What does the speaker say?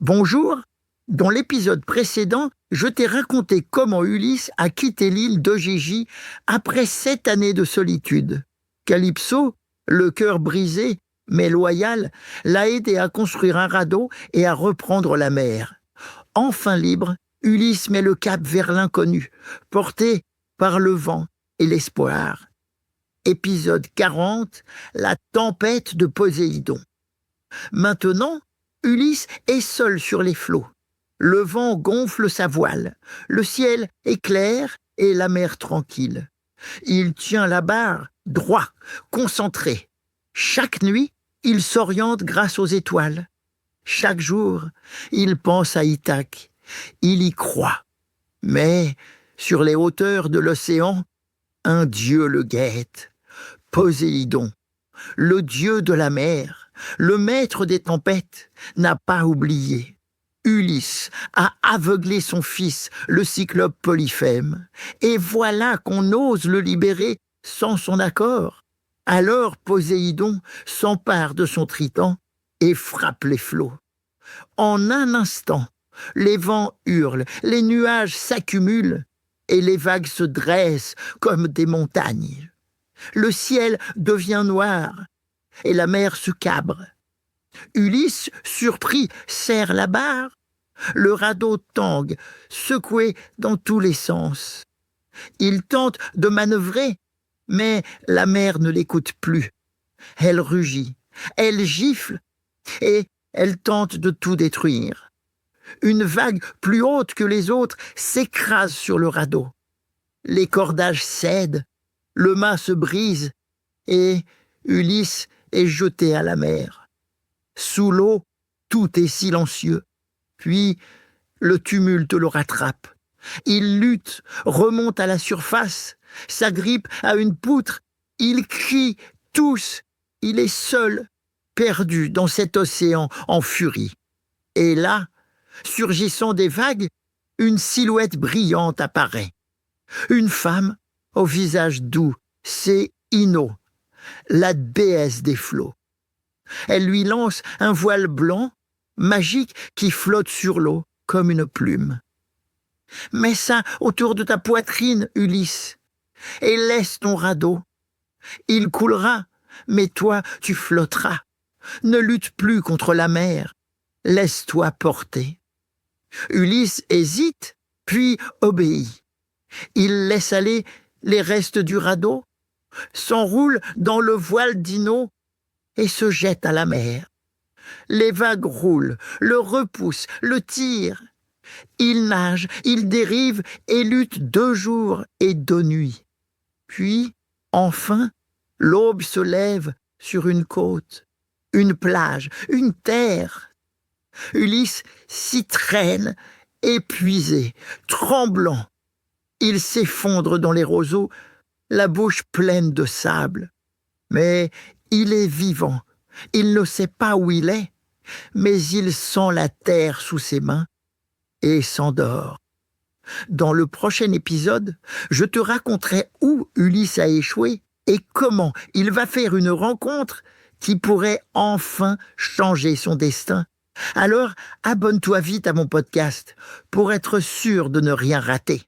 Bonjour, dans l'épisode précédent, je t'ai raconté comment Ulysse a quitté l'île d'Ogégie après 7 années de solitude. Calypso, le cœur brisé, mais loyal, l'a aidé à construire un radeau et à reprendre la mer. Enfin libre, Ulysse met le cap vers l'inconnu, porté par le vent et l'espoir. Épisode 40, la tempête de Poséidon. Maintenant, Ulysse est seul sur les flots. Le vent gonfle sa voile, le ciel est clair et la mer tranquille. Il tient la barre, droit, concentré. Chaque nuit, il s'oriente grâce aux étoiles. Chaque jour, il pense à Ithaque. Il y croit. Mais, sur les hauteurs de l'océan, un dieu le guette. Poséidon, le dieu de la mer, le maître des tempêtes, n'a pas oublié. Ulysse a aveuglé son fils, le cyclope Polyphème, et voilà qu'on ose le libérer sans son accord. Alors Poséidon s'empare de son trident et frappe les flots. En un instant, les vents hurlent, les nuages s'accumulent, et les vagues se dressent comme des montagnes. Le ciel devient noir, et la mer se cabre. Ulysse, surpris, serre la barre. Le radeau tangue, secoué dans tous les sens. Il tente de manœuvrer, mais la mer ne l'écoute plus. Elle rugit, elle gifle, et elle tente de tout détruire. Une vague plus haute que les autres s'écrase sur le radeau. Les cordages cèdent, le mât se brise, et Ulysse est jeté à la mer. Sous l'eau, tout est silencieux. Puis, le tumulte le rattrape. Il lutte, remonte à la surface, s'agrippe à une poutre. Il crie, tousse. Il est seul, perdu dans cet océan en furie. Et là, surgissant des vagues, une silhouette brillante apparaît. Une femme au visage doux, c'est Ino, la déesse des flots. Elle lui lance un voile blanc, magique, qui flotte sur l'eau comme une plume. Mets ça autour de ta poitrine, Ulysse, et laisse ton radeau. Il coulera, mais toi, tu flotteras. Ne lutte plus contre la mer. Laisse-toi porter. Ulysse hésite, puis obéit. Il laisse aller les restes du radeau, s'enroule dans le voile d'Ino et se jette à la mer. Les vagues roulent, le repoussent, le tirent. Il nage, il dérive et lutte 2 jours et 2 nuits. Puis, enfin, l'aube se lève sur une côte, une plage, une terre. Ulysse s'y traîne, épuisé, tremblant. Il s'effondre dans les roseaux, la bouche pleine de sable. Mais il est vivant. Il ne sait pas où il est, mais il sent la terre sous ses mains et s'endort. Dans le prochain épisode, je te raconterai où Ulysse a échoué et comment il va faire une rencontre qui pourrait enfin changer son destin. Alors, abonne-toi vite à mon podcast pour être sûr de ne rien rater.